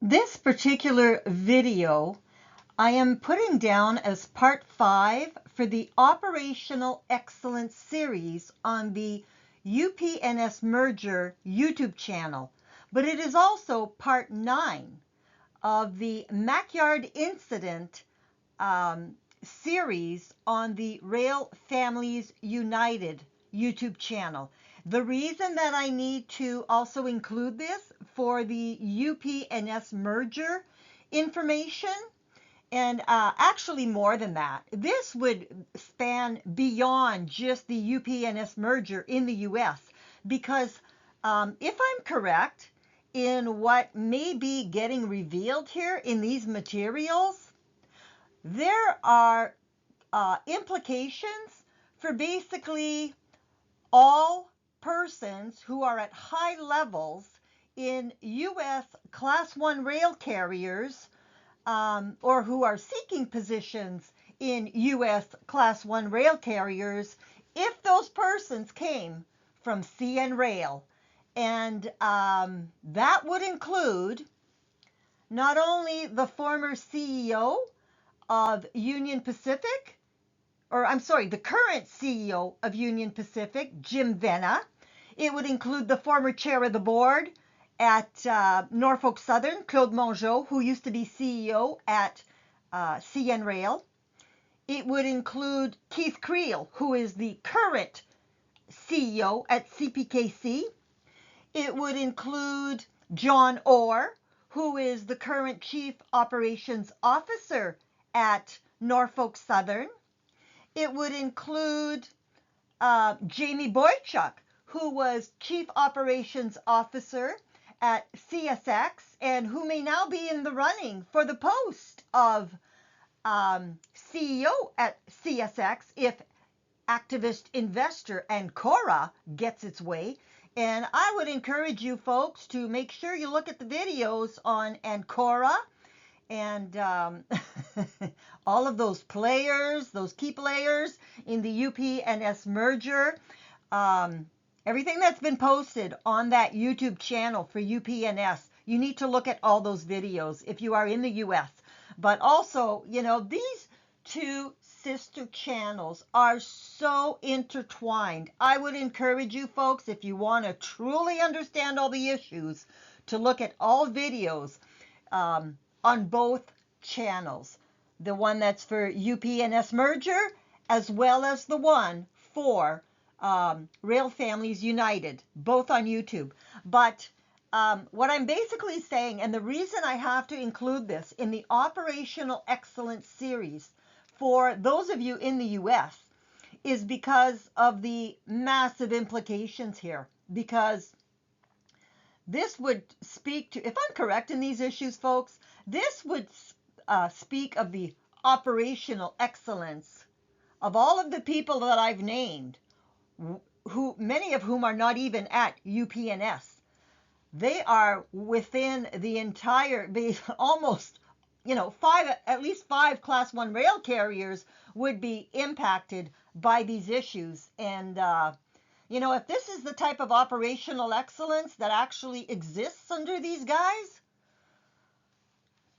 This particular video I am putting down as part 5 for the Operational Excellence series on the UPNS Merger YouTube channel, but it is also part 9 of the Mackyard Incident series on the Rail Families United YouTube channel. The reason that I need to also include this for the UPNS merger information, and actually more than that, this would span beyond just the UPNS merger in the US, because if I'm correct in what may be getting revealed here in these materials, there are implications for basically all persons who are at high levels in U.S. Class 1 rail carriers or who are seeking positions in U.S. Class 1 rail carriers if those persons came from CN Rail. And that would include not only the former CEO of Union Pacific, the current CEO of Union Pacific, Jim Vena. It would include the former chair of the board at Norfolk Southern, Claude Mongeau, who used to be CEO at CN Rail. It would include Keith Creel, who is the current CEO at CPKC. It would include John Orr, who is the current Chief Operations Officer at Norfolk Southern. It would include Jamie Boychuk, who was Chief Operations Officer at CSX and who may now be in the running for the post of CEO at CSX if activist investor ANCORA gets its way. And I would encourage you folks to make sure you look at the videos on ANCORA and all of those players, those key players in the UPNS merger, everything that's been posted on that YouTube channel for UPNS, you need to look at all those videos if you are in the US. But also, you know, these two sister channels are so intertwined. I would encourage you folks, if you want to truly understand all the issues, to look at all videos on both channels, the one that's for UPNS merger as well as the one for Rail Families United, both on YouTube. But what I'm basically saying, and the reason I have to include this in the Operational Excellence series for those of you in the US, is because of the massive implications here. Because this would speak to, if I'm correct in these issues, folks, this would speak of the operational excellence of all of the people that I've named, who many of whom are not even at UPNS. They are within the entire, almost, you know, at least five Class 1 rail carriers would be impacted by these issues. And you know, if this is the type of operational excellence that actually exists under these guys,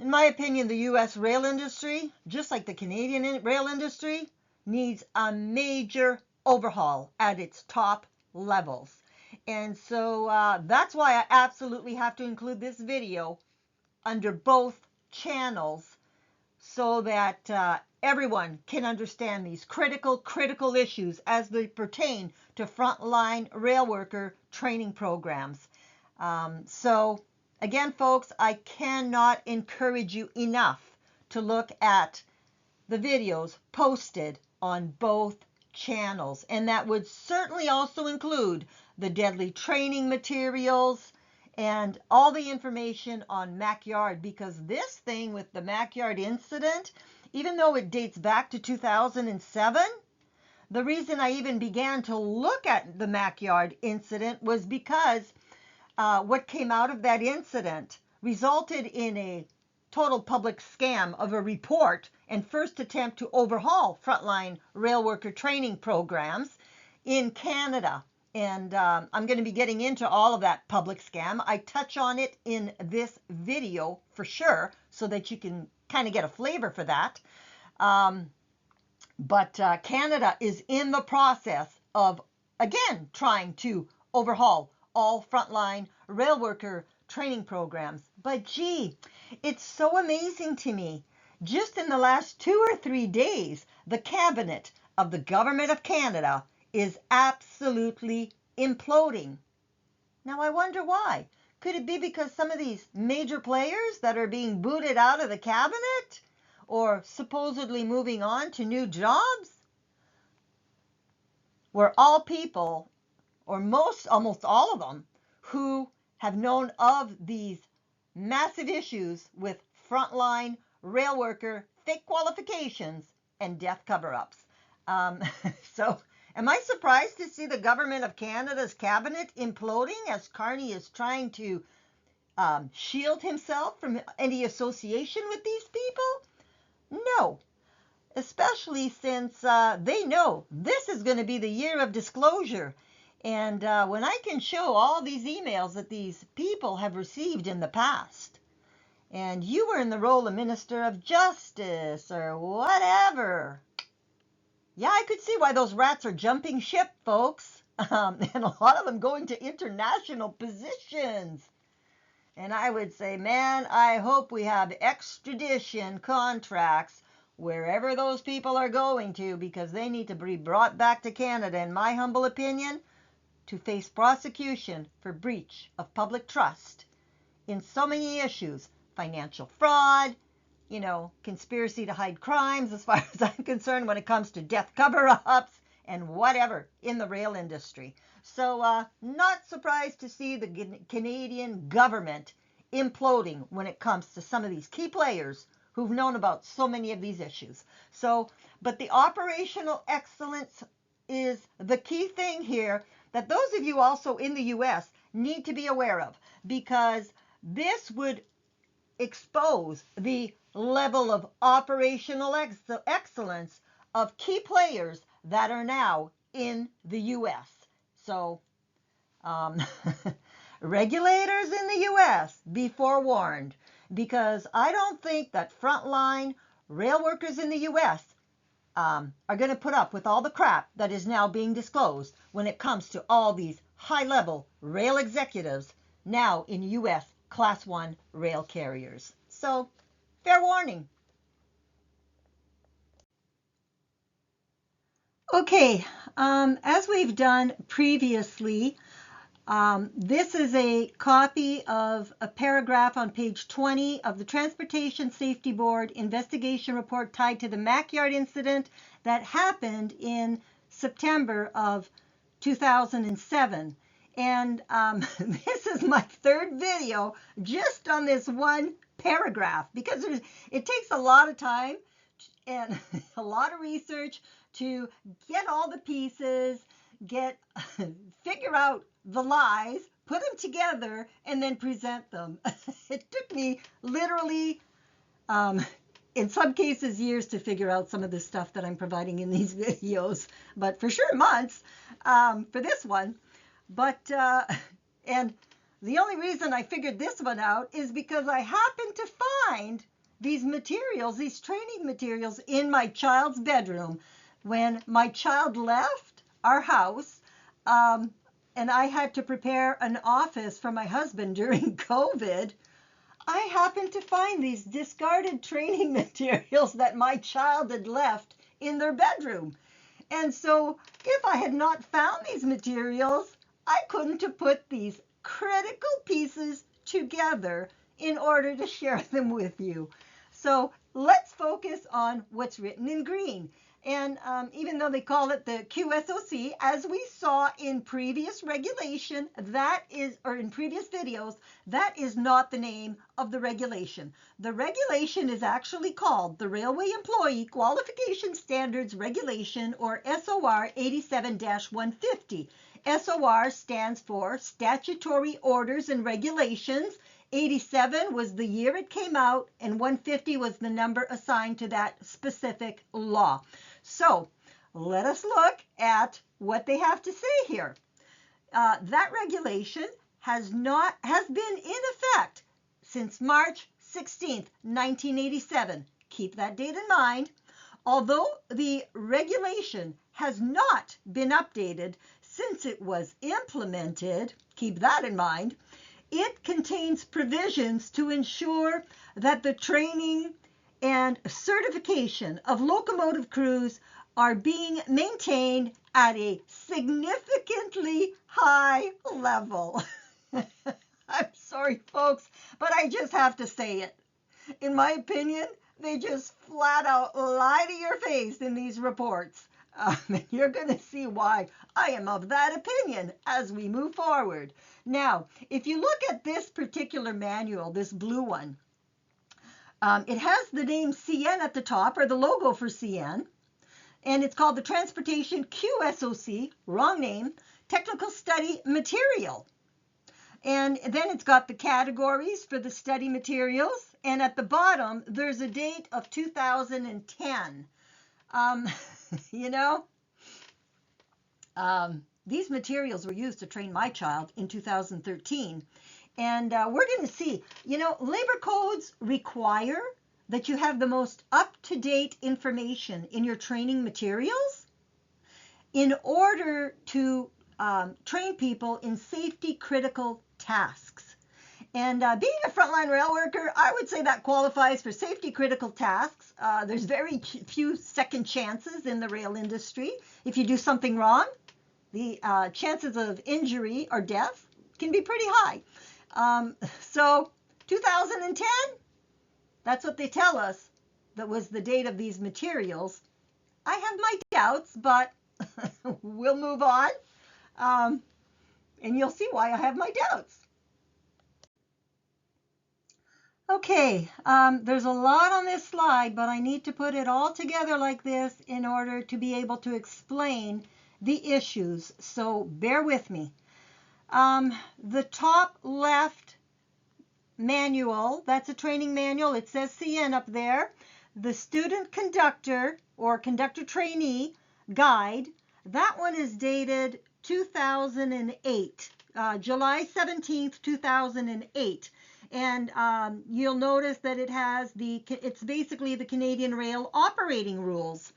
in my opinion, the U.S. rail industry, just like the Canadian rail industry, needs a major overhaul at its top levels. And so that's why I absolutely have to include this video under both channels so that everyone can understand these critical issues as they pertain to frontline rail worker training programs. So again, folks, I cannot encourage you enough to look at the videos posted on both channels. And that would certainly also include the deadly training materials and all the information on Mackyard, because this thing with the Mackyard incident, even though it dates back to 2007, the reason I even began to look at the Mackyard incident was because what came out of that incident resulted in a total public scam of a report and first attempt to overhaul frontline rail worker training programs in Canada. And I'm going to be getting into all of that public scam. I touch on it in this video for sure, so that you can kind of get a flavor for that. But Canada is in the process of, again, trying to overhaul all frontline rail worker training programs. But gee, it's so amazing to me. Just in the last 2 or 3 days, the cabinet of the Government of Canada is absolutely imploding. Now I wonder why. Could it be because some of these major players that are being booted out of the cabinet, or supposedly moving on to new jobs? Were all people, or almost all of them, who have known of these massive issues with frontline rail worker fake qualifications and death cover-ups. So am I surprised to see the Government of Canada's cabinet imploding as Carney is trying to shield himself from any association with these people? No, especially since they know this is going to be the year of disclosure. And when I can show all these emails that these people have received in the past, and you were in the role of Minister of Justice or whatever, yeah, I could see why those rats are jumping ship, folks. And a lot of them going to international positions. And I would say, man, I hope we have extradition contracts wherever those people are going to, because they need to be brought back to Canada, in my humble opinion, to face prosecution for breach of public trust in so many issues. Financial fraud, conspiracy to hide crimes, as far as I'm concerned, when it comes to death cover-ups and whatever in the rail industry. So not surprised to see the Canadian government imploding when it comes to some of these key players who've known about so many of these issues. But the operational excellence is the key thing here that those of you also in the U.S. need to be aware of, because this would expose the level of operational excellence of key players that are now in the U.S. So regulators in the U.S., be forewarned, because I don't think that frontline rail workers in the U.S. Are going to put up with all the crap that is now being disclosed when it comes to all these high-level rail executives now in U.S. Class 1 rail carriers. So, fair warning. Okay, as we've done previously, this is a copy of a paragraph on page 20 of the Transportation Safety Board investigation report tied to the Mackyard incident that happened in September of 2007. And this is my third video just on this one paragraph, because it takes a lot of time and a lot of research to get all the pieces, figure out the lies, put them together, and then present them. It took me literally, in some cases, years to figure out some of the stuff that I'm providing in these videos, but for sure months for this one. But, and the only reason I figured this one out is because I happened to find these materials, these training materials, in my child's bedroom when my child left our house, and I had to prepare an office for my husband during COVID. I happened to find these discarded training materials that my child had left in their bedroom. And so if I had not found these materials, I couldn't have put these critical pieces together in order to share them with you. So let's focus on what's written in green. And even though they call it the QSOC, as we saw in previous regulation, in previous videos, that is not the name of the regulation. The regulation is actually called the Railway Employee Qualification Standards Regulation, or SOR 87-150. SOR stands for Statutory Orders and Regulations. 87 was the year it came out, and 150 was the number assigned to that specific law. So let us look at what they have to say here. that regulation has been in effect since March 16th, 1987. Keep that date in mind. Although the regulation has not been updated since it was implemented, keep that in mind, it contains provisions to ensure that the training and certification of locomotive crews are being maintained at a significantly high level. I'm sorry, folks, but I just have to say it. In my opinion, they just flat out lie to your face in these reports. And you're going to see why I am of that opinion as we move forward. Now, if you look at this particular manual, this blue one, it has the name CN at the top, or the logo for CN, and it's called the Transportation QSOC, wrong name, Technical Study Material. And then it's got the categories for the study materials, and at the bottom, there's a date of 2010. These materials were used to train my child in 2013. And we're going to see, labor codes require that you have the most up-to-date information in your training materials in order to train people in safety-critical tasks. And being a frontline rail worker, I would say that qualifies for safety-critical tasks. There's very few second chances in the rail industry. If you do something wrong, the chances of injury or death can be pretty high. So 2010, that's what they tell us. That was the date of these materials. I have my doubts, but we'll move on. And you'll see why I have my doubts. Okay, there's a lot on this slide, but I need to put it all together like this in order to be able to explain the issues. So bear with me. The top left manual, that's a training manual. It says CN up there. The student conductor or conductor trainee guide, that one is dated 2008, July 17th, 2008. And you'll notice that it has it's basically the Canadian Rail operating rules.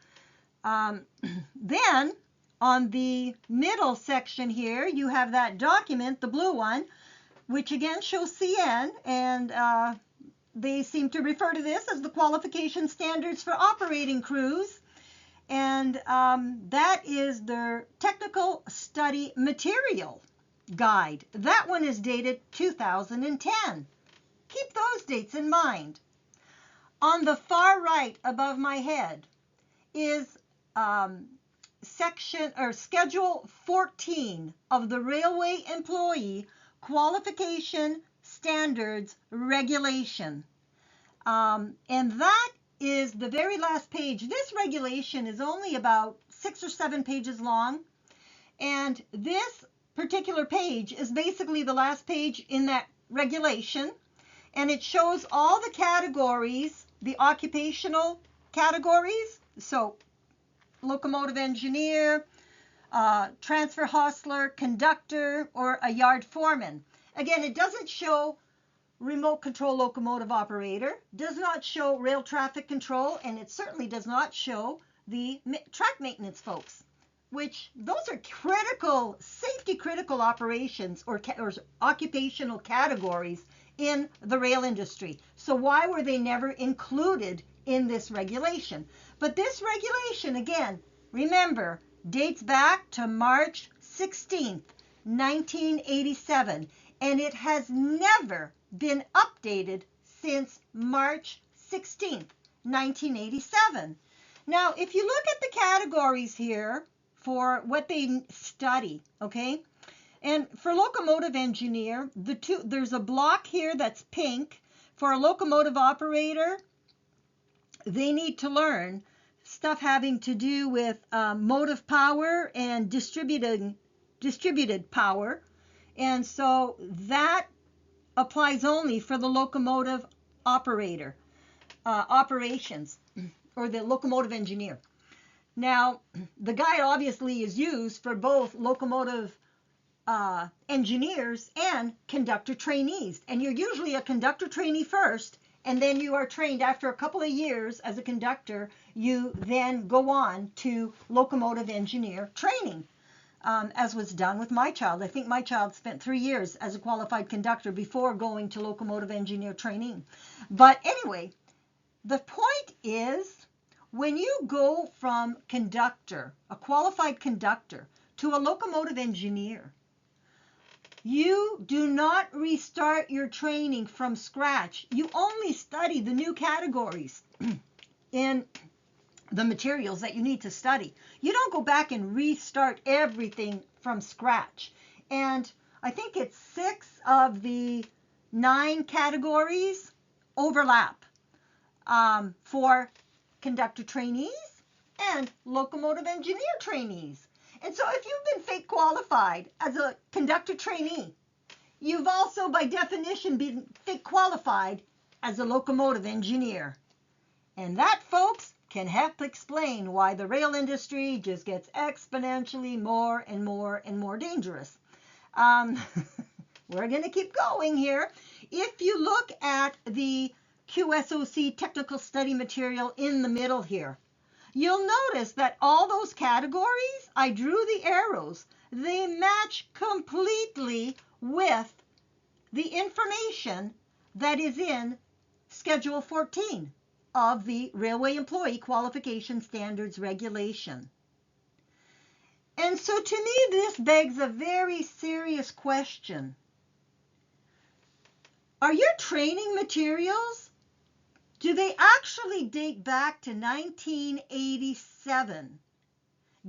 Then on the middle section here, you have that document, the blue one, which again shows CN, and they seem to refer to this as the qualification standards for operating crews. And that is their technical study material guide. That one is dated 2010. Keep those dates in mind. On the far right above my head is Schedule 14 of the Railway Employee Qualification Standards Regulation. And that is the very last page. This regulation is only about 6 or 7 pages long. And this particular page is basically the last page in that regulation. And it shows all the categories, the occupational categories. So locomotive engineer, transfer hostler, conductor, or a yard foreman. Again, it doesn't show remote control locomotive operator, does not show rail traffic control, and it certainly does not show the track maintenance folks, which those are critical, safety critical operations or occupational categories in the rail industry. So why were they never included in this regulation? But this regulation, again, remember, dates back to March 16th, 1987, and it has never been updated since March 16th, 1987. Now, if you look at the categories here for what they study, okay, and for locomotive engineer, there's a block here that's pink. For a locomotive operator, they need to learn stuff having to do with motive power and distributed power. And so that applies only for the locomotive operator, operations, or the locomotive engineer. Now, the guide obviously is used for both locomotive engineers and conductor trainees. And you're usually a conductor trainee first, and then you are trained after a couple of years as a conductor. You then go on to locomotive engineer training, as was done with my child. I think my child spent 3 years as a qualified conductor before going to locomotive engineer training. But anyway, the point is, when you go from conductor, a qualified conductor, to a locomotive engineer, you do not restart your training from scratch. You only study the new categories in the materials that you need to study. You don't go back and restart everything from scratch. And I think it's 6 of the 9 categories overlap for conductor trainees and locomotive engineer trainees. And so if you've been FATE qualified as a conductor trainee, you've also by definition been FATE qualified as a locomotive engineer. And that, folks, can help explain why the rail industry just gets exponentially more and more and more dangerous. We're going to keep going here. If you look at the QSOC technical study material in the middle here, you'll notice that all those categories, I drew the arrows, they match completely with the information that is in Schedule 14 of the Railway Employee Qualification Standards Regulation. And so to me, this begs a very serious question. Are your training materials, do they actually date back to 1987,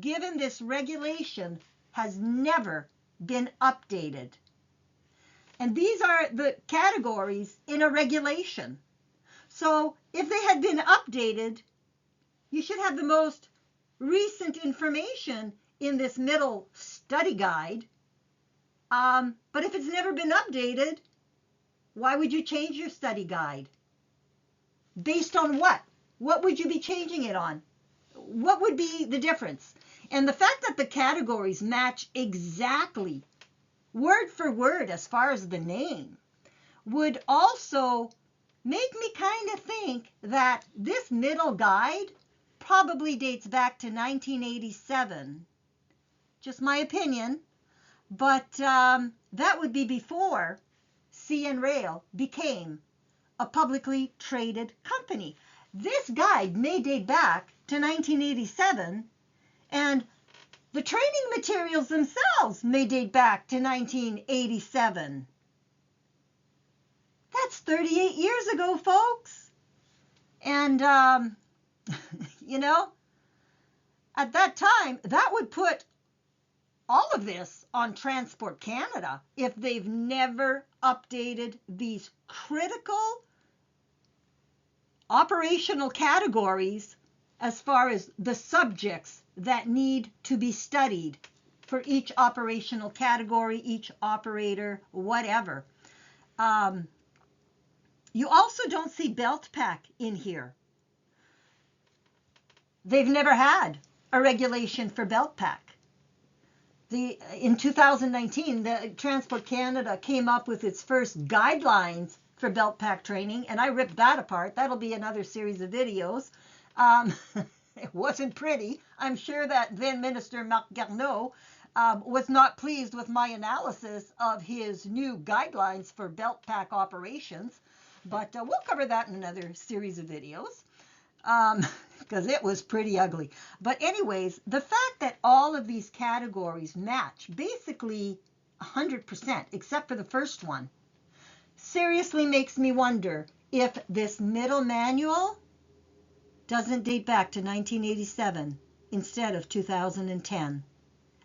given this regulation has never been updated? And these are the categories in a regulation. So if they had been updated, you should have the most recent information in this middle study guide. But if it's never been updated, why would you change your study guide? Based on what? What would you be changing it on? What would be the difference? And the fact that the categories match exactly, word for word, as far as the name, would also make me kind of think that this middle guide probably dates back to 1987. Just my opinion. But that would be before CN Rail became a publicly traded company. This guide may date back to 1987, and the training materials themselves may date back to 1987. That's 38 years ago, folks. And, you know, at that time, that would put all of this on Transport Canada if they've never updated these critical operational categories as far as the subjects that need to be studied for each operational category, each operator, whatever. You also don't see belt pack in here. They've never had a regulation for belt pack. In 2019, the Transport Canada came up with its first guidelines for belt pack training, and I ripped that apart. That'll be another series of videos. It wasn't pretty. I'm sure that then Minister Marc Garneau was not pleased with my analysis of his new guidelines for belt pack operations, but we'll cover that in another series of videos. Because it was pretty ugly. But anyways, the fact that all of these categories match basically 100%, except for the first one, seriously makes me wonder if this middle manual doesn't date back to 1987 instead of 2010.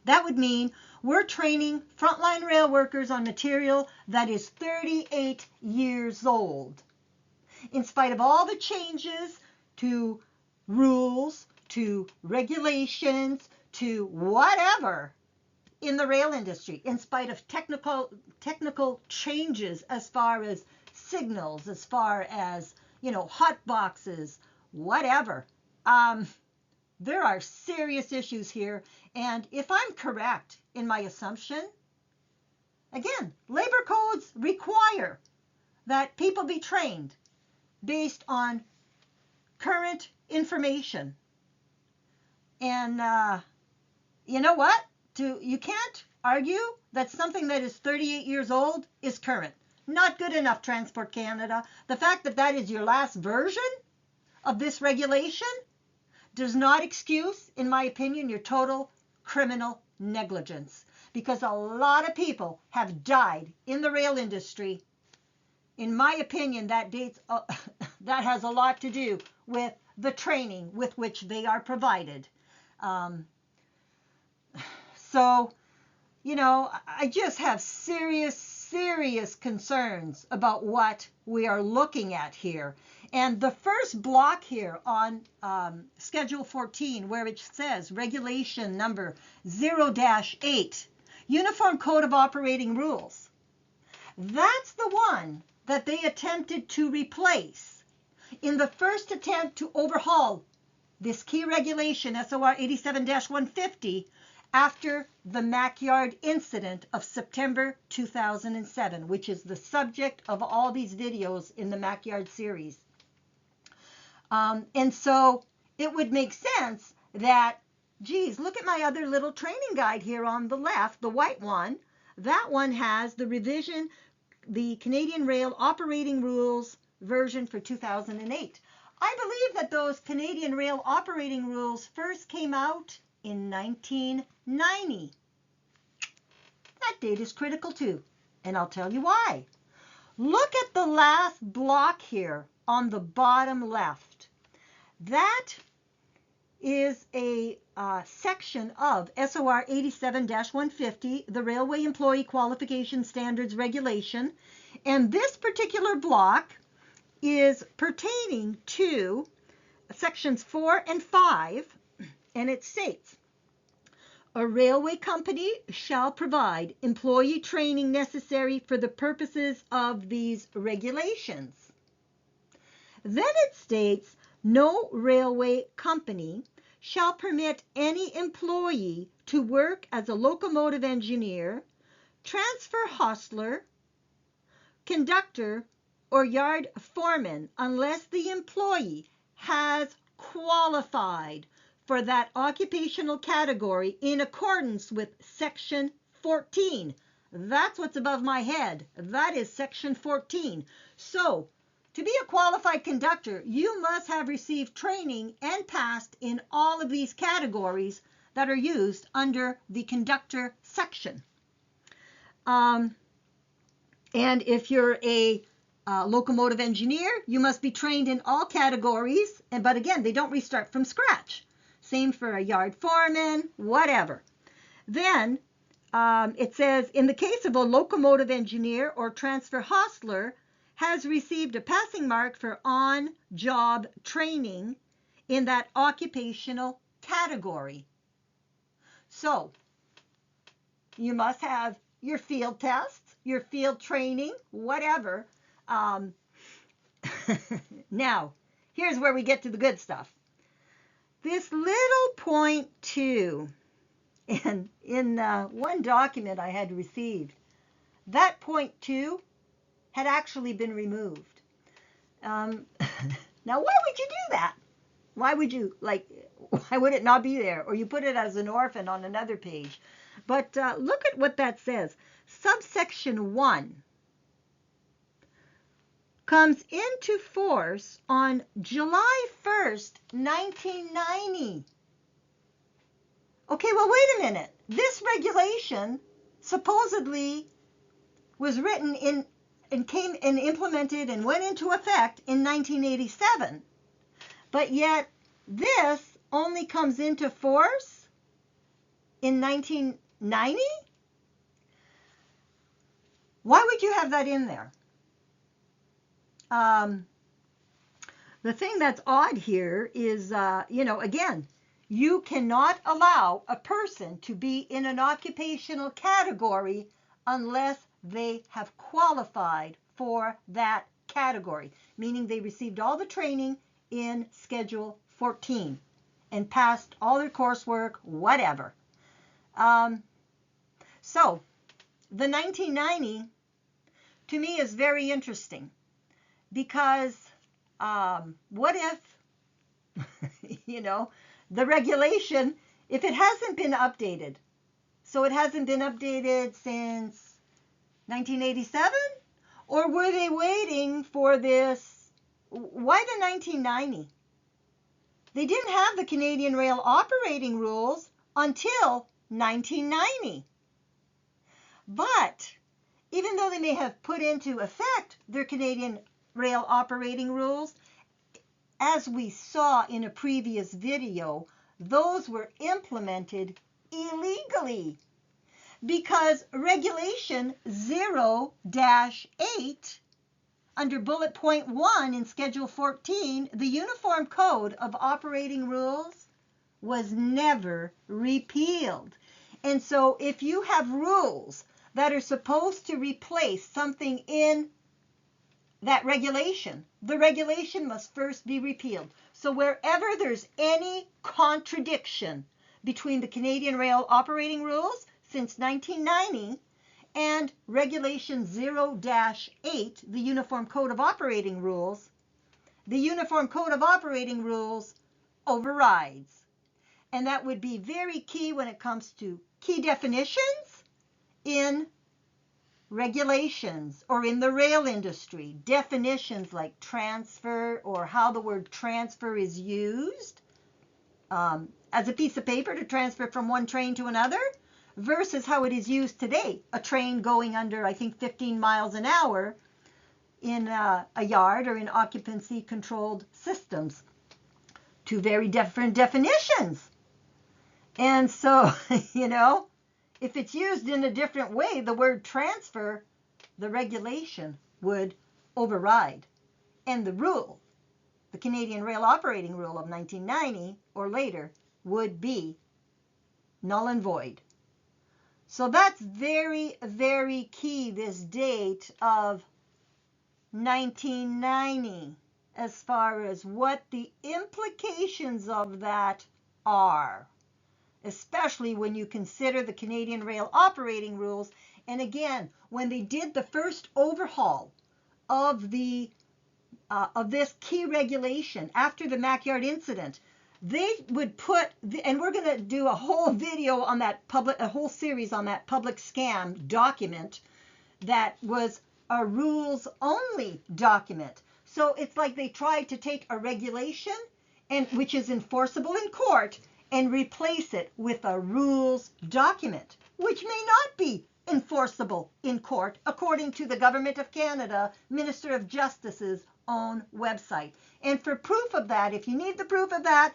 That would mean we're training frontline rail workers on material that is 38 years old. In spite of all the changes to rules, to regulations, to whatever in the rail industry, in spite of technical changes as far as signals, as far as, you know, hot boxes, whatever. There are serious issues here, and if I'm correct in my assumption Again, labor codes require that people be trained based on current information. And you know what? You can't argue that something that is 38 years old is current. Not good enough, Transport Canada. The fact that that is your last version of this regulation does not excuse, in my opinion, your total criminal negligence. Because a lot of people have died in the rail industry. In my opinion, that has a lot to do with the training with which they are provided. So, you know, I just have serious concerns about what we are looking at here. And the first block here on Schedule 14, where it says Regulation number 0-8, Uniform Code of Operating Rules, that's the one that they attempted to replace in the first attempt to overhaul this key regulation, SOR 87-150, after the Mackyard incident of September 2007, which is the subject of all these videos in the Mackyard series. And so it would make sense that, geez, look at my other little training guide here on the left, the white one. That one has the revision, the Canadian Rail Operating Rules version for 2008. I believe that those Canadian Rail Operating Rules first came out in 1990. That date is critical too, and I'll tell you why. Look at the last block here on the bottom left. That is a section of SOR 87-150, the Railway Employee Qualification Standards Regulation, and this particular block is pertaining to sections 4 and 5, and it states, a railway company shall provide employee training necessary for the purposes of these regulations. Then it states, no railway company shall permit any employee to work as a locomotive engineer, transfer hostler, conductor, or yard foreman unless the employee has qualified for that occupational category in accordance with Section 14. That's what's above my head. That is Section 14. So, to be a qualified conductor, you must have received training and passed in all of these categories that are used under the conductor section. And if you're a locomotive engineer, you must be trained in all categories, but again, they don't restart from scratch. Same for a yard foreman, whatever. Then it says, in the case of a locomotive engineer or transfer hostler, has received a passing mark for on-job training in that occupational category. So, you must have your field tests, your field training, whatever. Now, here's where we get to the good stuff. This little point 2, and in one document I had received, that point 2 had actually been removed. Now, why would you do that? Why would you, why would it not be there? Or you put it as an orphan on another page. But look at what that says. Subsection 1 comes into force on July 1st, 1990. Okay, well, wait a minute. This regulation supposedly was written in and came and implemented and went into effect in 1987. But yet this only comes into force in 1990? Why would you have that in there? The thing that's odd here is, again, you cannot allow a person to be in an occupational category unless they have qualified for that category, meaning they received all the training in Schedule 14 and passed all their coursework, whatever. So, the 1990 to me is very interesting because what if, the regulation, if it hasn't been updated, so it hasn't been updated since 1987? Or were they waiting for this? Why the 1990? They didn't have the Canadian Rail operating rules until 1990. But even though they may have put into effect their Canadian Rail operating rules, as we saw in a previous video, those were implemented illegally because Regulation 0-8 under bullet point 1 in Schedule 14, the Uniform Code of Operating Rules was never repealed. And so if you have rules that are supposed to replace something in that regulation, the regulation must first be repealed. So wherever there's any contradiction between the Canadian Rail operating rules since 1990 and Regulation 0-8, the Uniform Code of Operating Rules, the Uniform Code of Operating Rules overrides. And that would be very key when it comes to key definitions in regulations or in the rail industry. Definitions like transfer or how the word transfer is used as a piece of paper to transfer from one train to another, versus how it is used today, a train going under, I think, 15 miles an hour in a yard or in occupancy controlled systems. Two very different definitions. And so, if it's used in a different way, the word transfer, the regulation would override. And the rule, the Canadian Rail Operating Rule of 1990 or later, would be null and void. So that's very, very key, this date of 1990, as far as what the implications of that are, especially when you consider the Canadian Rail operating rules. And again, when they did the first overhaul of this key regulation after the Mackyard incident, they would put, and we're going to do a whole video on that a whole series on that public scam document that was a rules only document. So it's like they tried to take a regulation, and which is enforceable in court, and replace it with a rules document, which may not be enforceable in court, according to the Government of Canada Minister of Justice's own website. And for proof of that, if you need the proof of that,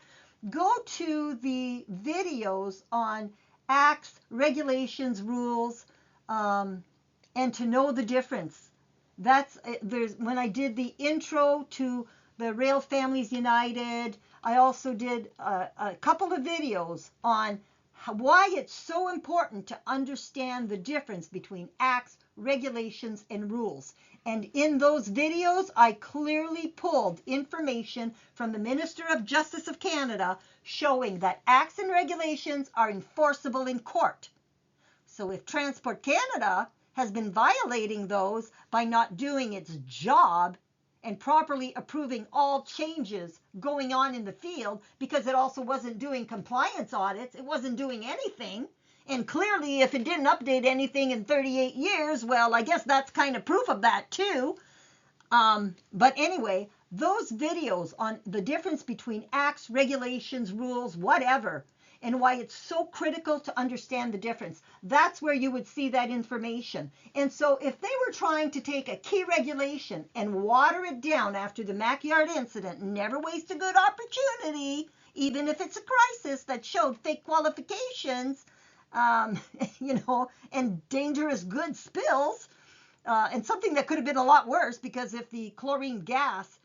go to the videos on acts, regulations, rules, and to know the difference. There's when I did the intro to the Rail Families United, I also did a couple of videos on why it's so important to understand the difference between acts, regulations, and rules. And in those videos, I clearly pulled information from the Minister of Justice of Canada showing that acts and regulations are enforceable in court. So if Transport Canada has been violating those by not doing its job and properly approving all changes going on in the field, because it also wasn't doing compliance audits, it wasn't doing anything, and clearly if it didn't update anything in 38 years, well, I guess that's kind of proof of that too. But anyway, those videos on the difference between acts, regulations, rules, whatever, and why it's so critical to understand the difference, that's where you would see that information. And so if they were trying to take a key regulation and water it down after the Mackyard incident, never waste a good opportunity, even if it's a crisis that showed fake qualifications, and dangerous goods spills, and something that could have been a lot worse, because if the chlorine gas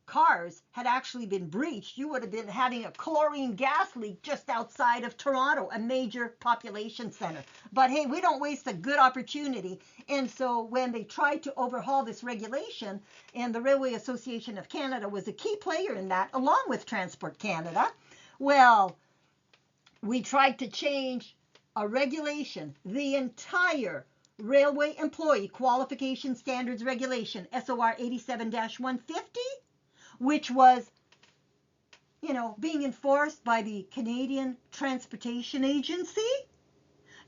cars had actually been breached, you would have been having a chlorine gas leak just outside of Toronto, a major population center. But hey, we don't waste a good opportunity. And so when they tried to overhaul this regulation, and the Railway Association of Canada was a key player in that, along with Transport Canada, well, we tried to change a regulation, the entire Railway Employee Qualification Standards Regulation, SOR 87-150, which was, being enforced by the Canadian Transportation Agency,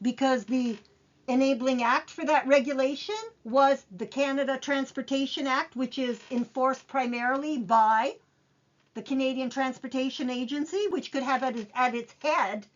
because the enabling act for that regulation was the Canada Transportation Act, which is enforced primarily by the Canadian Transportation Agency, which could have at its head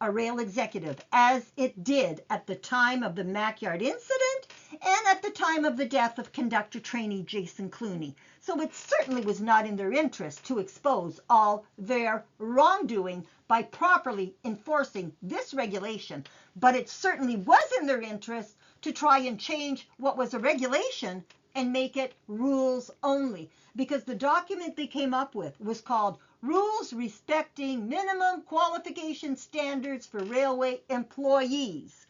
a rail executive, as it did at the time of the Mackyard incident and at the time of the death of conductor trainee Jason Cluney. So it certainly was not in their interest to expose all their wrongdoing by properly enforcing this regulation, but it certainly was in their interest to try and change what was a regulation and make it rules only, because the document they came up with was called Rules Respecting Minimum Qualification Standards for Railway Employees.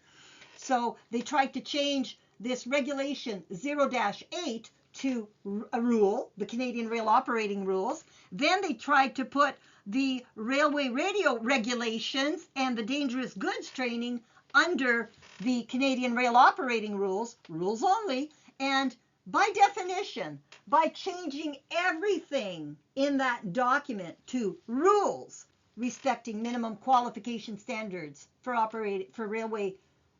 So they tried to change this regulation 0-8 to a rule, the Canadian Rail Operating Rules. Then they tried to put the Railway Radio Regulations and the Dangerous Goods Training under the Canadian Rail Operating Rules, rules only, and by definition, by changing everything in that document to rules respecting minimum qualification standards for railway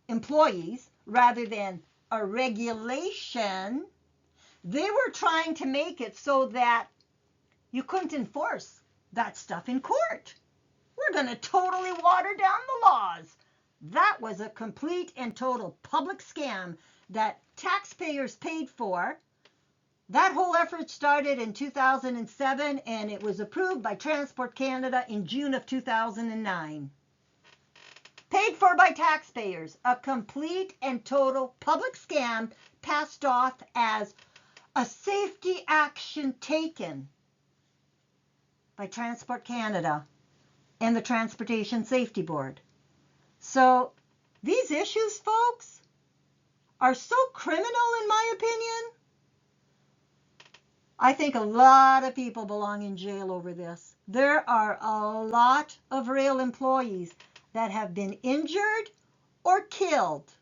employees rather than a regulation, they were trying to make it so that you couldn't enforce that stuff in court. We're going to totally water down the laws. That was a complete and total public scam that taxpayers paid for. That whole effort started in 2007 and it was approved by Transport Canada in June of 2009. Paid for by taxpayers, a complete and total public scam passed off as a safety action taken by Transport Canada and the Transportation Safety Board. So these issues, folks, are so criminal in my opinion. I think a lot of people belong in jail over this. There are a lot of rail employees that have been injured or killed,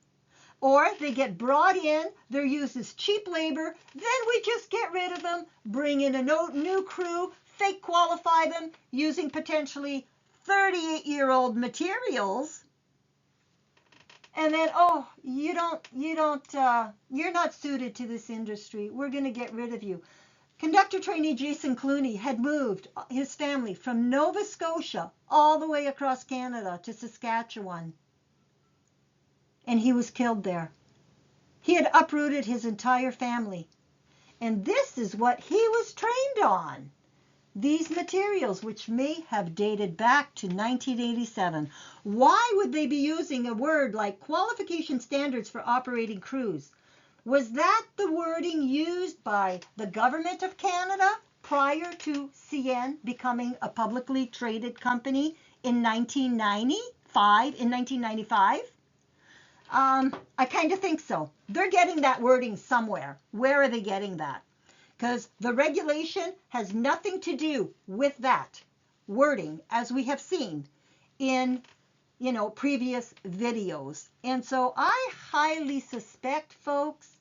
or they get brought in, they're used as cheap labor, then we just get rid of them, bring in a new crew, fake qualify them using potentially 38-year-old materials. And then, you're not suited to this industry. We're going to get rid of you. Conductor trainee Jason Cluney had moved his family from Nova Scotia all the way across Canada to Saskatchewan. And he was killed there. He had uprooted his entire family. And this is what he was trained on. These materials, which may have dated back to 1987. Why would they be using a word like qualification standards for operating crews? Was that the wording used by the Government of Canada prior to CN becoming a publicly traded company in 1995? I kind of think so. They're getting that wording somewhere. Where are they getting that? Because the regulation has nothing to do with that wording, as we have seen in previous videos. And so I highly suspect, folks,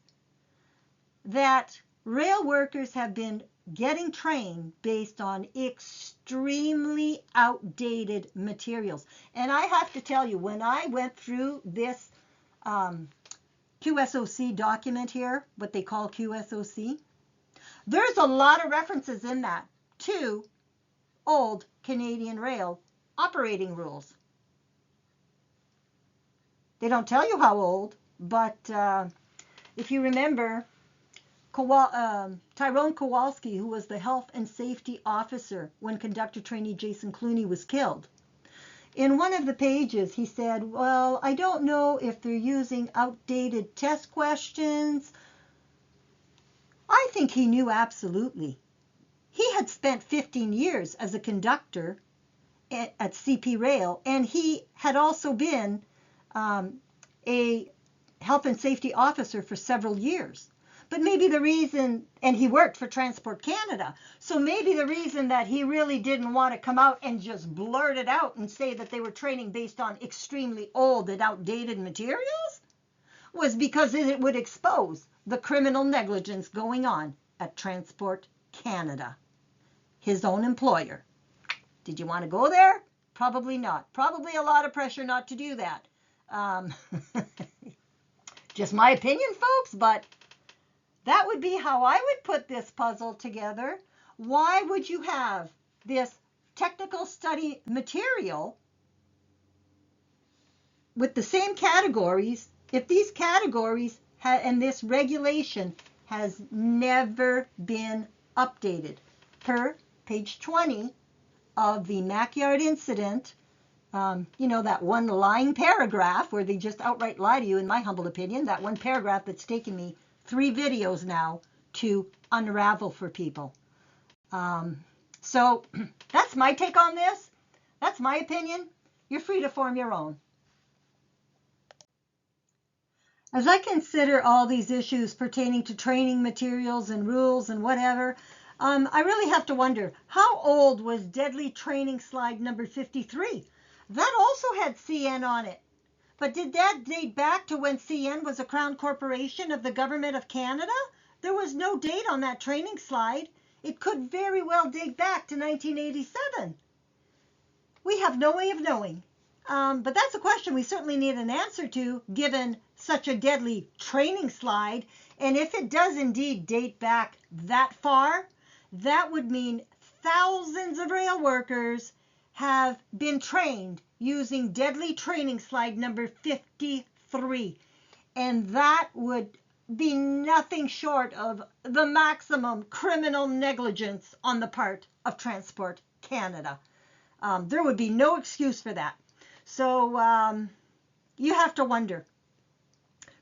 that rail workers have been getting trained based on extremely outdated materials. And I have to tell you, when I went through this QSOC document here, what they call QSOC, there's a lot of references in that to old Canadian rail operating rules. They don't tell you how old, but if you remember, Tyrone Kowalski, who was the health and safety officer when conductor trainee Jason Cluney was killed, in one of the pages he said, well, I don't know if they're using outdated test questions. I think he knew absolutely. He had spent 15 years as a conductor at CP Rail, and he had also been a health and safety officer for several years. But maybe the reason, and he worked for Transport Canada, so maybe the reason that he really didn't want to come out and just blurt it out and say that they were training based on extremely old and outdated materials was because it would expose the criminal negligence going on at Transport Canada, his own employer. Did you want to go there? Probably not. Probably a lot of pressure not to do that. Just my opinion, folks, but that would be how I would put this puzzle together. Why would you have this technical study material with the same categories if these categories and this regulation has never been updated? Per page 20 of the Mackyard incident, that one lying paragraph where they just outright lie to you, in my humble opinion, that one paragraph that's taken me 3 videos now to unravel for people. So that's my take on this. That's my opinion. You're free to form your own. As I consider all these issues pertaining to training materials and rules and whatever, I really have to wonder, how old was deadly training slide number 53? That also had CN on it. But did that date back to when CN was a crown corporation of the government of Canada? There was no date on that training slide. It could very well date back to 1987. We have no way of knowing. But that's a question we certainly need an answer to, given such a deadly training slide. And if it does indeed date back that far, that would mean thousands of rail workers have been trained using deadly training slide number 53. And that would be nothing short of the maximum criminal negligence on the part of Transport Canada. There would be no excuse for that. So you have to wonder,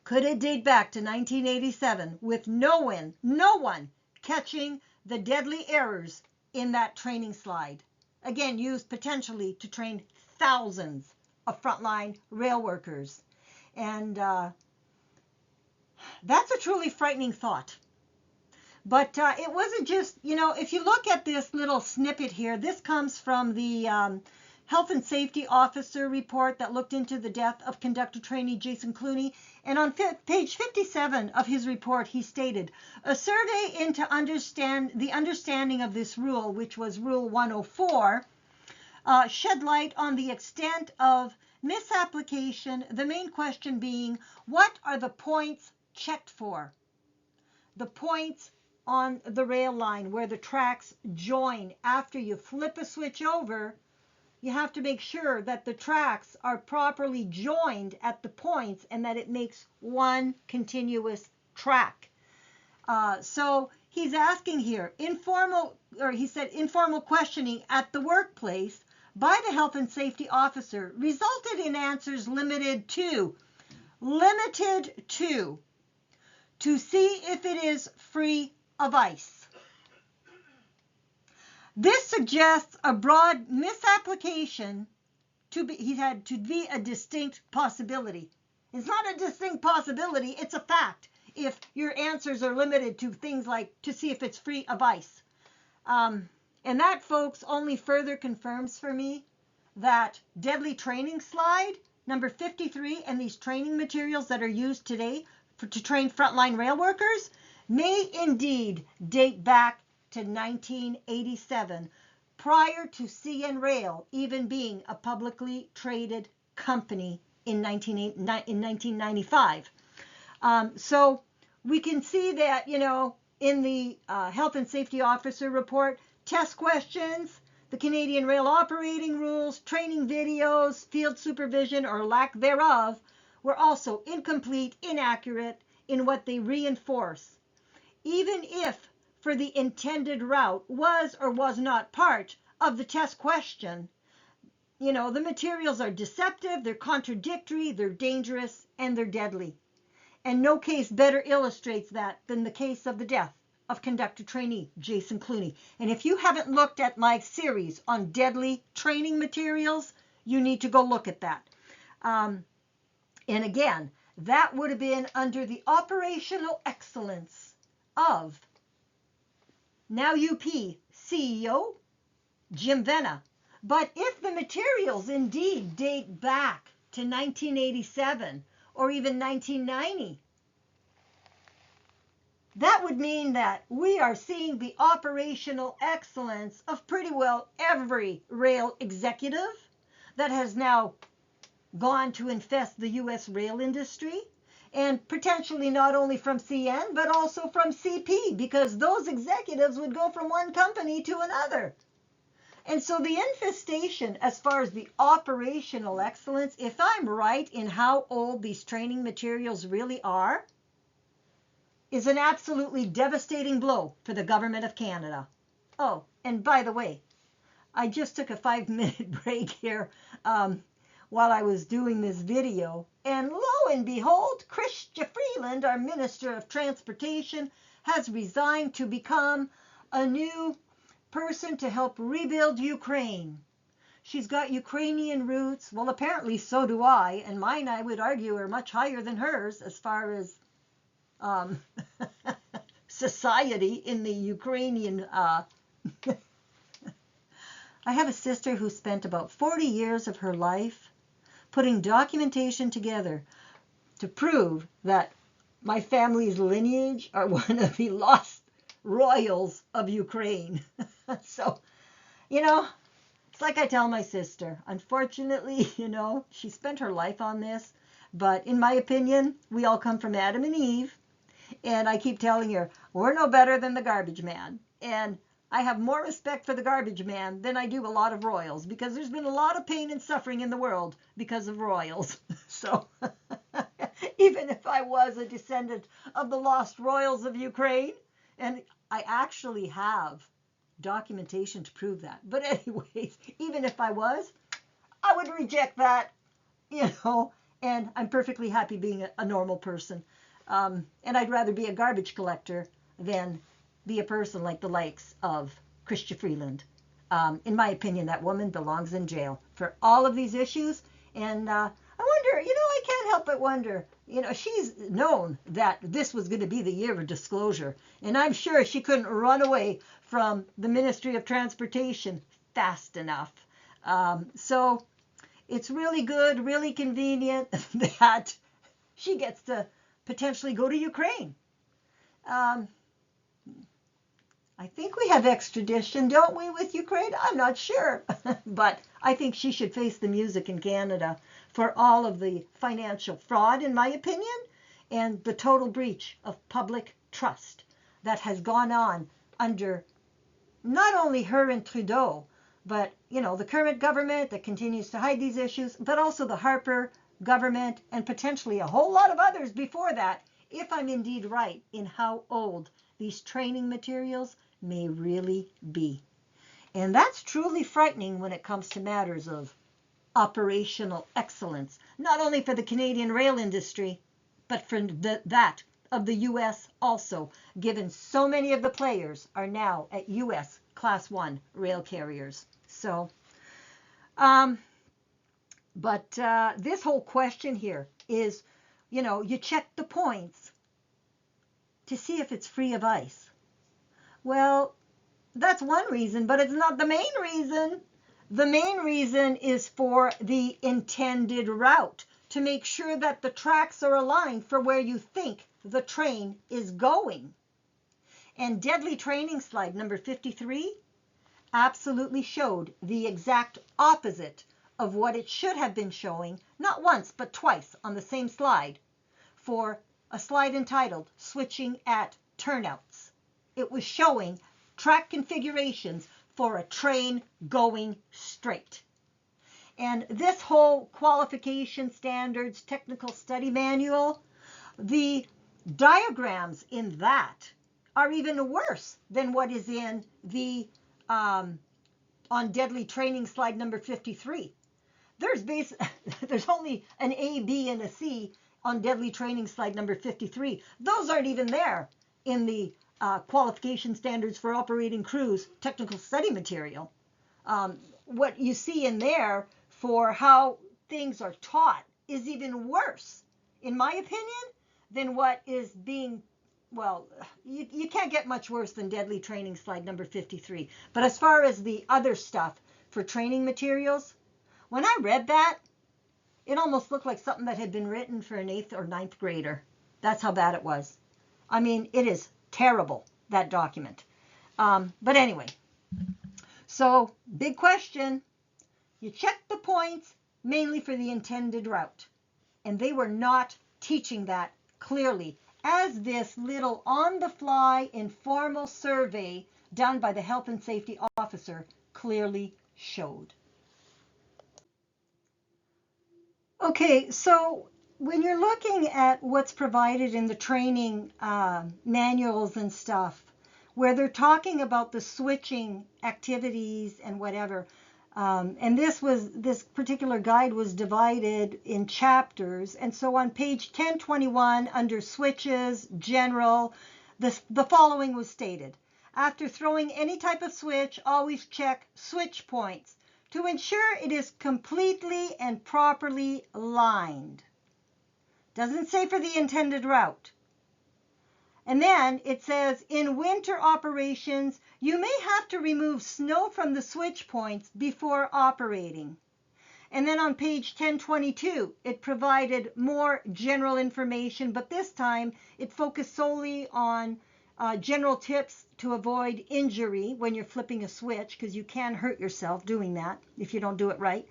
could it date back to 1987 with no one catching the deadly errors in that training slide? Again, used potentially to train thousands of frontline rail workers. And that's a truly frightening thought. But it wasn't just, if you look at this little snippet here, this comes from the Health and Safety Officer report that looked into the death of conductor trainee Jason Cluney. And on page 57 of his report, he stated, a survey into the understanding of this rule, which was Rule 104, shed light on the extent of misapplication, the main question being, what are the points checked for? The points on the rail line where the tracks join. After you flip a switch over, you have to make sure that the tracks are properly joined at the points and that it makes one continuous track. So he's asking here, informal questioning at the workplace by the health and safety officer resulted in answers limited to see if it is free of ice. This suggests a broad misapplication to be a distinct possibility. It's not a distinct possibility, it's a fact if your answers are limited to things like to see if it's free of ice. And that, folks, only further confirms for me that deadly training slide number 53 and these training materials that are used today to train frontline rail workers may indeed date back to 1987, prior to CN Rail even being a publicly traded company in 1995. So we can see that, in the Health and Safety Officer report, test questions, the Canadian Rail operating rules, training videos, field supervision or lack thereof were also incomplete, inaccurate in what they reinforce. Even if for the intended route was or was not part of the test question, the materials are deceptive, they're contradictory, they're dangerous, and they're deadly. And no case better illustrates that than the case of the death of conductor trainee Jason Cluney. And if you haven't looked at my series on deadly training materials, you need to go look at that. And again, that would have been under the operational excellence of now UP CEO Jim Vena. But if the materials indeed date back to 1987 or even 1990. That would mean that we are seeing the operational excellence of pretty well every rail executive that has now gone to infest the U.S. rail industry, and potentially not only from CN, but also from CP, because those executives would go from one company to another. And so the infestation, as far as the operational excellence, if I'm right in how old these training materials really are, is an absolutely devastating blow for the government of Canada. Oh, and by the way, I just took a 5-minute break here while I was doing this video, and lo and behold, Chrystia Freeland, our Minister of Transportation, has resigned to become a new person to help rebuild Ukraine. She's got Ukrainian roots. Well, apparently so do I, and mine, I would argue, are much higher than hers as far as society in the Ukrainian. I have a sister who spent about 40 years of her life putting documentation together to prove that my family's lineage are one of the lost royals of Ukraine. So, it's like I tell my sister, unfortunately, she spent her life on this, but in my opinion, we all come from Adam and Eve. And I keep telling her, we're no better than the garbage man. And I have more respect for the garbage man than I do a lot of royals, because there's been a lot of pain and suffering in the world because of royals. So even if I was a descendant of the lost royals of Ukraine, and I actually have documentation to prove that. But anyways, even if I was, I would reject that, and I'm perfectly happy being a normal person. And I'd rather be a garbage collector than be a person like the likes of Chrystia Freeland. In my opinion, that woman belongs in jail for all of these issues. And I wonder, I can't help but wonder, she's known that this was going to be the year of disclosure. And I'm sure she couldn't run away from the Ministry of Transportation fast enough. So it's really good, really convenient that she gets to potentially go to Ukraine. I think we have extradition, don't we, with Ukraine? I'm not sure. But I think she should face the music in Canada for all of the financial fraud, in my opinion, and the total breach of public trust that has gone on under not only her and Trudeau, but, the current government that continues to hide these issues, but also the Harper government, and potentially a whole lot of others before that, if I'm indeed right in how old these training materials may really be. And that's truly frightening when it comes to matters of operational excellence, not only for the Canadian rail industry, but for that of the U.S. also, given so many of the players are now at U.S. Class 1 rail carriers. So, But this whole question here is, you check the points to see if it's free of ice. Well, that's one reason, but it's not the main reason. The main reason is for the intended route, to make sure that the tracks are aligned for where you think the train is going. And deadly training slide number 53 absolutely showed the exact opposite of what it should have been showing, not once, but twice on the same slide, for a slide entitled Switching at Turnouts. It was showing track configurations for a train going straight. And this whole qualification standards technical study manual, the diagrams in that are even worse than what is in the on deadly training slide number 53. There's only an A, B, and a C on deadly training slide number 53. Those aren't even there in the qualification standards for operating crews technical study material. What you see in there for how things are taught is even worse, in my opinion, than what is being, well, you can't get much worse than deadly training slide number 53. But as far as the other stuff for training materials, when I read that, It almost looked like something that had been written for an 8th or 9th grader. That's how bad it was. I mean, it is terrible, that document. But anyway, so big question. You check the points mainly for the intended route. And they were not teaching that clearly, as this little on-the-fly informal survey done by the health and safety officer clearly showed. Okay, so when you're looking at what's provided in the training manuals and stuff, where they're talking about the switching activities and whatever, and this particular guide was divided in chapters. And so on page 1021, under switches, general, the following was stated. After throwing any type of switch, always check switch points to ensure it is completely and properly lined. Doesn't say for the intended route. And then it says, in winter operations, you may have to remove snow from the switch points before operating. And then on page 1022, it provided more general information, but this time it focused solely on general tips to avoid injury when you're flipping a switch, because you can hurt yourself doing that if you don't do it right.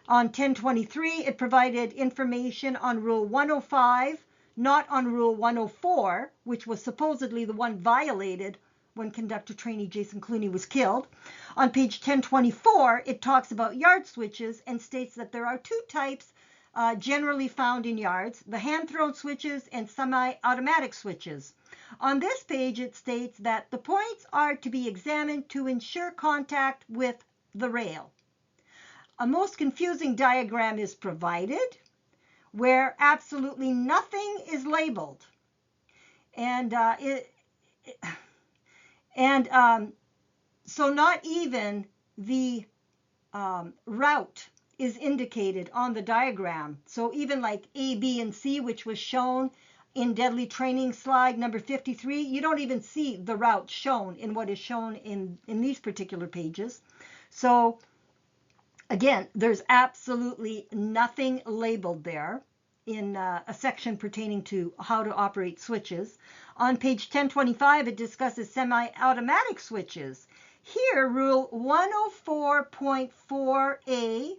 On 1023, it provided information on Rule 105, not on Rule 104, which was supposedly the one violated when conductor trainee Jason Cluney was killed. On page 1024, it talks about yard switches and states that there are two types generally found in yards, the hand-thrown switches and semi-automatic switches. On this page, it states that the points are to be examined to ensure contact with the rail. A most confusing diagram is provided where absolutely nothing is labeled. And so not even the route is indicated on the diagram. So even like A, B, and C, which was shown in deadly training slide number 53, you don't even see the route shown in what is shown in these particular pages. So again, there's absolutely nothing labeled there in a section pertaining to how to operate switches. On page 1025, it discusses semi-automatic switches. Here, Rule 104.4a,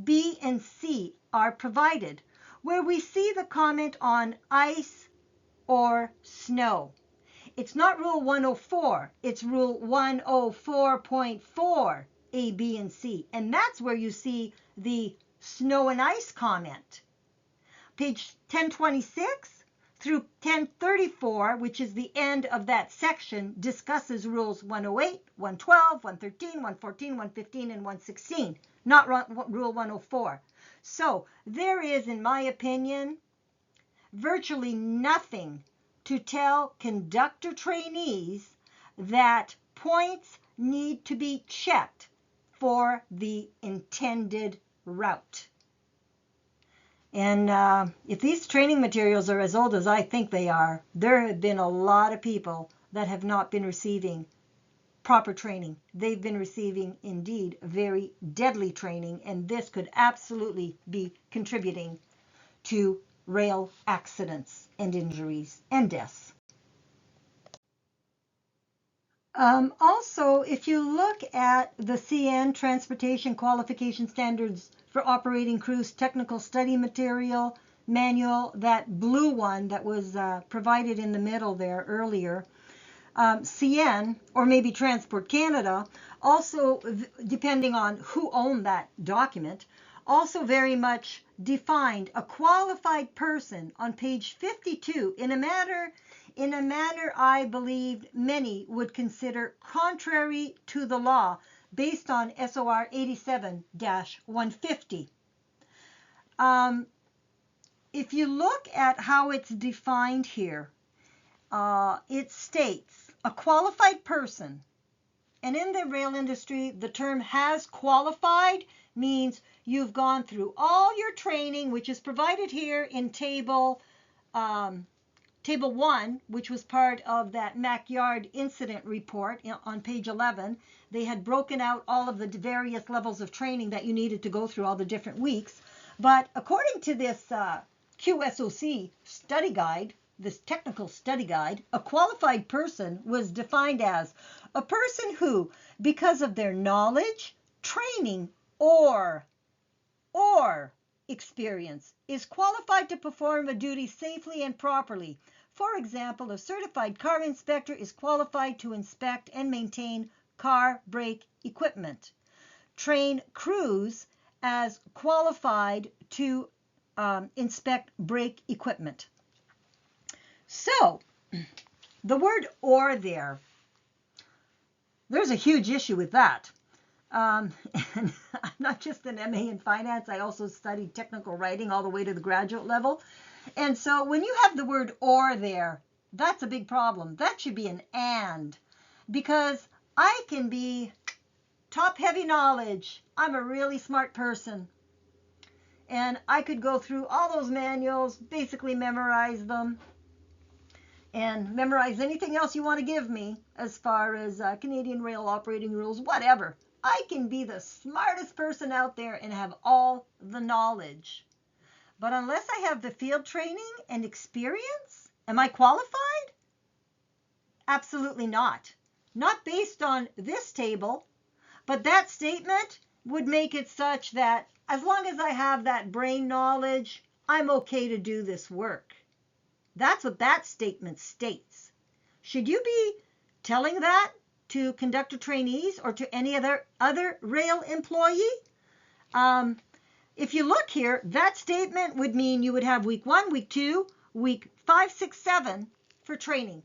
B, and C are provided, where we see the comment on ice or snow. It's not Rule 104, it's Rule 104.4, A, B, and C. And that's where you see the snow and ice comment. Page 1026 through 1034, which is the end of that section, discusses Rules 108, 112, 113, 114, 115, and 116, not Rule 104. So there is, in my opinion, virtually nothing to tell conductor trainees that points need to be checked for the intended route. And if these training materials are as old as I think they are, there have been a lot of people that have not been receiving proper training. They've been receiving, indeed, very deadly training, and this could absolutely be contributing to rail accidents and injuries and deaths. Also, if you look at the CN Transportation Qualification Standards for Operating Crews Technical Study Material Manual, that blue one that was provided in the middle there earlier, CN, or maybe Transport Canada, also, depending on who owned that document, also very much defined a qualified person on page 52 in a manner I believe many would consider contrary to the law based on SOR 87-150. If you look at how it's defined here, it states a qualified person, and in the rail industry, the term has qualified means you've gone through all your training, which is provided here in table 1, which was part of that Mackyard incident report on page 11. They had broken out all of the various levels of training that you needed to go through all the different weeks. But according to this QSOC study guide, this technical study guide, a qualified person was defined as a person who, because of their knowledge, training, or experience, is qualified to perform a duty safely and properly. For example, a certified car inspector is qualified to inspect and maintain car brake equipment. Train crews as qualified to inspect brake equipment. So, the word "or" there's a huge issue with that. And I'm not just an MA in finance, I also studied technical writing all the way to the graduate level. And so when you have the word "or" there, that's a big problem. That should be an "and," because I can be top heavy knowledge. I'm a really smart person. And I could go through all those manuals, basically memorize them, and memorize anything else you want to give me as far as Canadian rail operating rules, whatever. I can be the smartest person out there and have all the knowledge. But unless I have the field training and experience, am I qualified? Absolutely not. Not based on this table, but that statement would make it such that as long as I have that brain knowledge, I'm okay to do this work. That's what that statement states. Should you be telling that to conductor trainees or to any other rail employee? If you look here, that statement would mean you would have week 1, week 2, week 5, 6, 7 for training.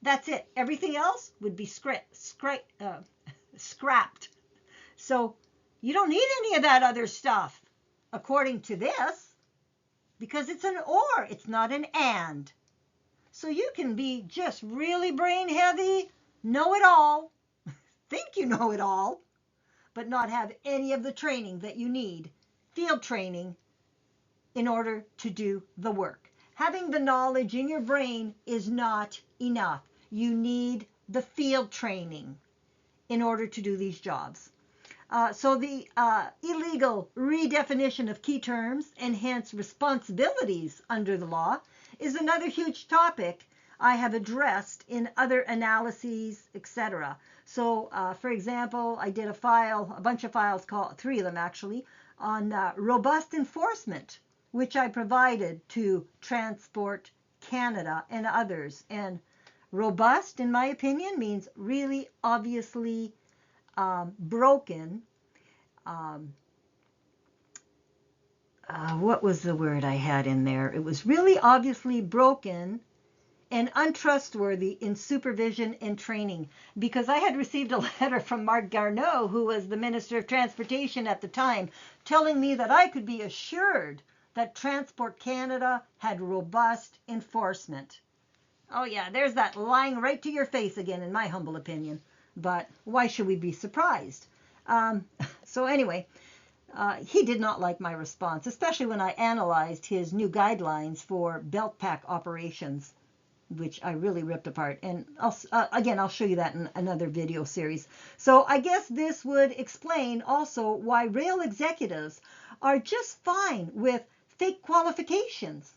That's it. Everything else would be scrapped. So you don't need any of that other stuff, according to this, because it's an "or," it's not an "and." So you can be just really brain heavy, know it all, think you know it all, but not have any of the training that you need, field training, in order to do the work. Having the knowledge in your brain is not enough. You need the field training in order to do these jobs. So the illegal redefinition of key terms and hence responsibilities under the law is another huge topic I have addressed in other analyses, etc. So, for example, I did a bunch of files, 3 of them actually, on robust enforcement, which I provided to Transport Canada and others. And robust, in my opinion, means really obviously broken. What was the word I had in there? It was really obviously broken and untrustworthy in supervision and training, because I had received a letter from Marc Garneau, who was the Minister of Transportation at the time, telling me that I could be assured that Transport Canada had robust enforcement. Oh yeah, there's that lying right to your face again, in my humble opinion. But why should we be surprised? So anyway, he did not like my response, especially when I analyzed his new guidelines for belt pack operations, which I really ripped apart. And I'll show you that in another video series. So I guess this would explain also why rail executives are just fine with fake qualifications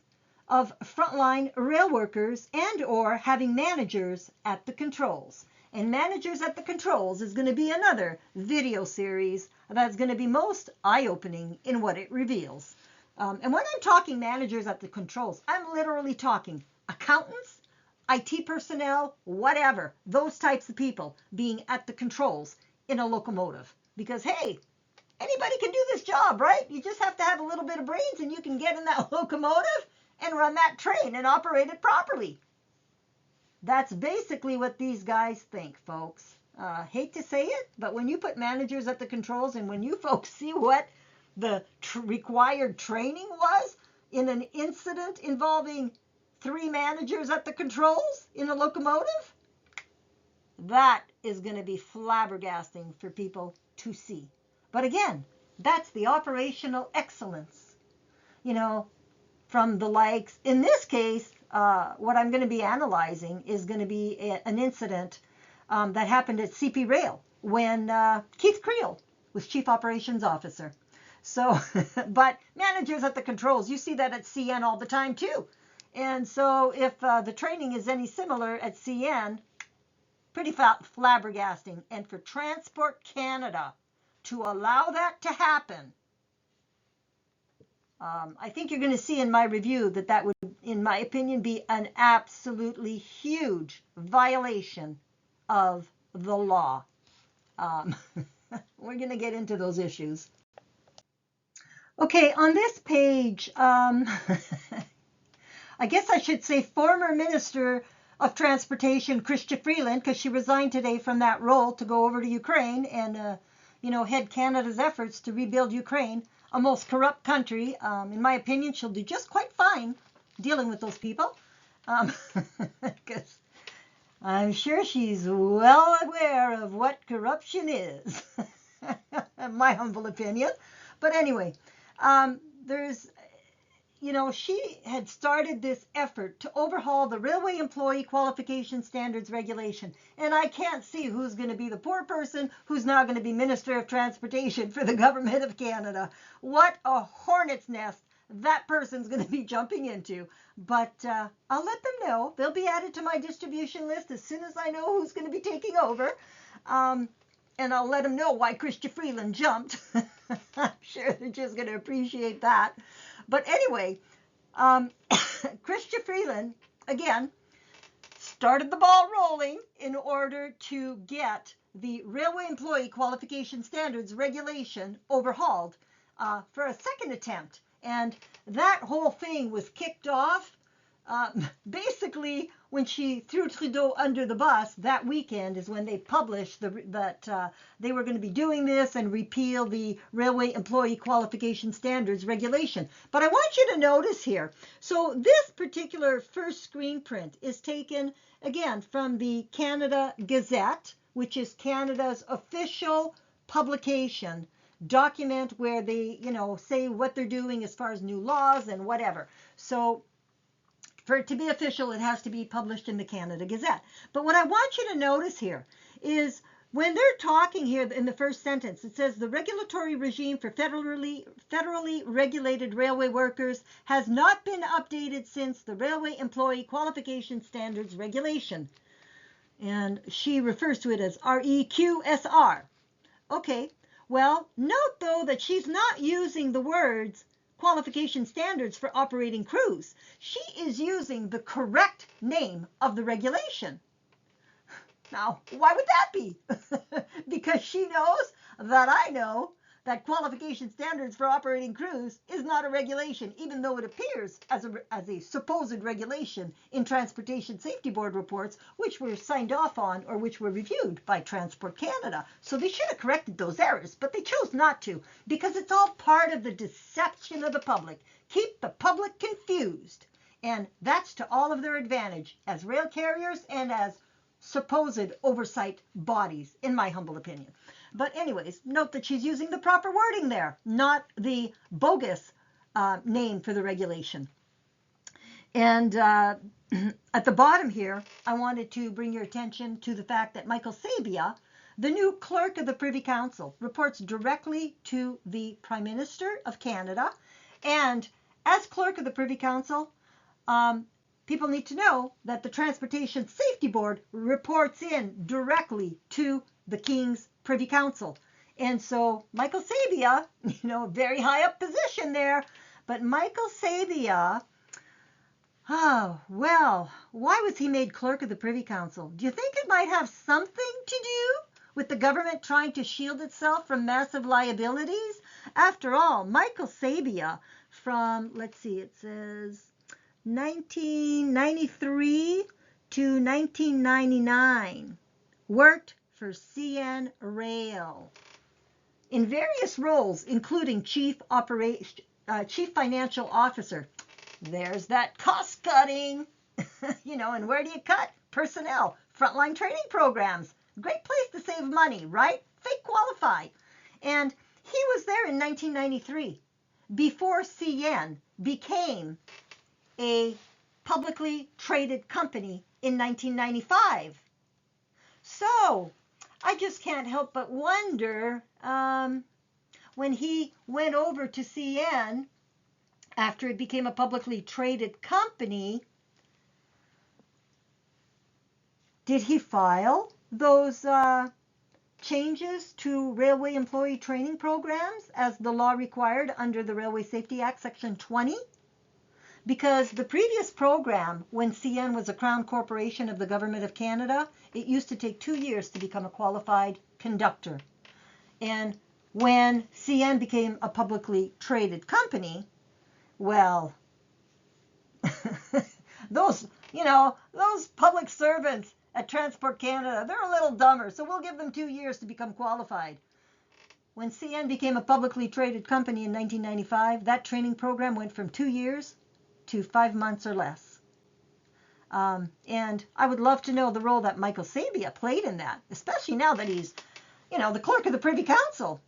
of frontline rail workers and or having managers at the controls. And managers at the controls is going to be another video series that's going to be most eye-opening in what it reveals. And when I'm talking managers at the controls, I'm literally talking accountants, IT personnel, whatever, those types of people being at the controls in a locomotive. Because, hey, anybody can do this job, right? You just have to have a little bit of brains and you can get in that locomotive and run that train and operate it properly. That's basically what these guys think, folks. Hate to say it, but when you put managers at the controls and when you folks see what the required training was in an incident involving 3 managers at the controls in a locomotive, that is going to be flabbergasting for people to see. But again, that's the operational excellence, from the likes. In this case, what I'm going to be analyzing is going to be an incident that happened at CP Rail when Keith Creel was Chief Operations Officer. So, but managers at the controls, you see that at CN all the time too. And so if the training is any similar at CN, pretty flabbergasting. And for Transport Canada to allow that to happen, I think you're going to see in my review that that would, in my opinion, be an absolutely huge violation of the law. We're going to get into those issues. Okay, on this page, I guess I should say former Minister of Transportation, Chrystia Freeland, because she resigned today from that role to go over to Ukraine and, head Canada's efforts to rebuild Ukraine, a most corrupt country. In my opinion, she'll do just quite fine dealing with those people, because I'm sure she's well aware of what corruption is, my humble opinion. But anyway, she had started this effort to overhaul the Railway Employee Qualification Standards Regulation. And I can't see who's going to be the poor person who's now going to be Minister of Transportation for the Government of Canada. What a hornet's nest that person's going to be jumping into. But I'll let them know. They'll be added to my distribution list as soon as I know who's going to be taking over. And I'll let them know why Chrystia Freeland jumped. I'm sure they're just going to appreciate that. But anyway, Chrystia Freeland, again, started the ball rolling in order to get the Railway Employee Qualification Standards Regulation overhauled for a second attempt. And that whole thing was kicked off basically when she threw Trudeau under the bus. That weekend is when they published that they were going to be doing this and repeal the Railway Employee Qualification Standards Regulation. But I want you to notice here, so this particular first screen print is taken, again, from the Canada Gazette, which is Canada's official publication document where they, say what they're doing as far as new laws and whatever. So for it to be official, it has to be published in the Canada Gazette. But what I want you to notice here is when they're talking here in the first sentence, it says the regulatory regime for federally regulated railway workers has not been updated since the Railway Employee Qualification Standards Regulation. And she refers to it as REQSR. Okay, well, note though that she's not using the words qualification standards for operating crews. She is using the correct name of the regulation. Now, why would that be? Because she knows that I know that qualification standards for operating crews is not a regulation, even though it appears as a supposed regulation in Transportation Safety Board reports, which were signed off on or which were reviewed by Transport Canada. So they should have corrected those errors, but they chose not to because it's all part of the deception of the public. Keep the public confused. And that's to all of their advantage as rail carriers and as supposed oversight bodies, in my humble opinion. But anyways, note that she's using the proper wording there, not the bogus name for the regulation. And at the bottom here, I wanted to bring your attention to the fact that Michael Sabia, the new clerk of the Privy Council, reports directly to the Prime Minister of Canada. And as clerk of the Privy Council, people need to know that the Transportation Safety Board reports in directly to the King's Privy Council. And so Michael Sabia, very high up position there, but Michael Sabia, why was he made clerk of the Privy Council? Do you think it might have something to do with the government trying to shield itself from massive liabilities? After all, Michael Sabia from, let's see, it says 1993 to 1999 worked for CN Rail in various roles, including Chief Financial Officer. There's that cost cutting, and where do you cut? Personnel, frontline training programs. Great place to save money, right? Fake qualify. And he was there in 1993 before CN became a publicly traded company in 1995. So I just can't help but wonder, when he went over to CN after it became a publicly traded company, did he file those changes to railway employee training programs as the law required under the Railway Safety Act, Section 20? Because the previous program, when CN was a Crown Corporation of the Government of Canada, it used to take 2 years to become a qualified conductor. And when CN became a publicly traded company, well, those public servants at Transport Canada, they're a little dumber, so we'll give them 2 years to become qualified. When CN became a publicly traded company in 1995, that training program went from 2 years to 5 months or less. And I would love to know the role that Michael Sabia played in that, especially now that he's, the clerk of the Privy Council.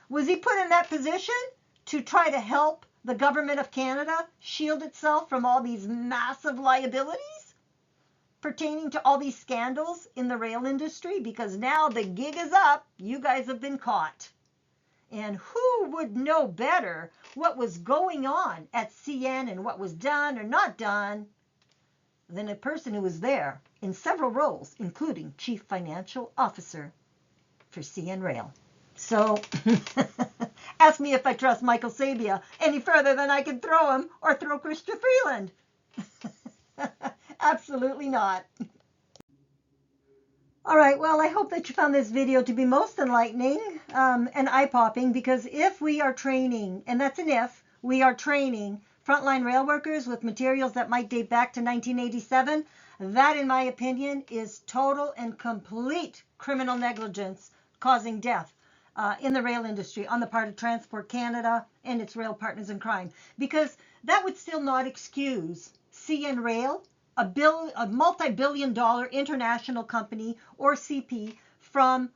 Was he put in that position to try to help the government of Canada shield itself from all these massive liabilities pertaining to all these scandals in the rail industry? Because now the gig is up. You guys have been caught. And who would know better what was going on at CN and what was done or not done than a person who was there in several roles, including Chief Financial Officer for CN Rail. So ask me if I trust Michael Sabia any further than I can throw him or throw Chrystia Freeland. Absolutely not. All right, well, I hope that you found this video to be most enlightening and eye-popping, because if we are training, and that's an if, we are training frontline rail workers with materials that might date back to 1987, that, in my opinion, is total and complete criminal negligence causing death in the rail industry on the part of Transport Canada and its rail partners in crime, because that would still not excuse CN Rail, a multi-billion-dollar international company, or CP, from,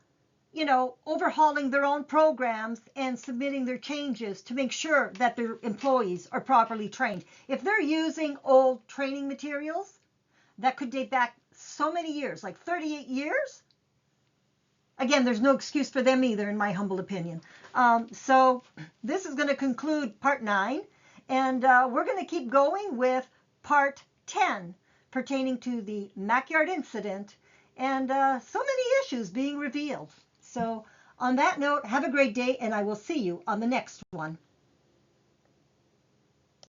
overhauling their own programs and submitting their changes to make sure that their employees are properly trained. If they're using old training materials that could date back so many years, like 38 years, again, there's no excuse for them either, in my humble opinion. So this is going to conclude part 9, and we're going to keep going with part 10, pertaining to the Mackyard incident and so many issues being revealed. So on that note, have a great day, and I will see you on the next one.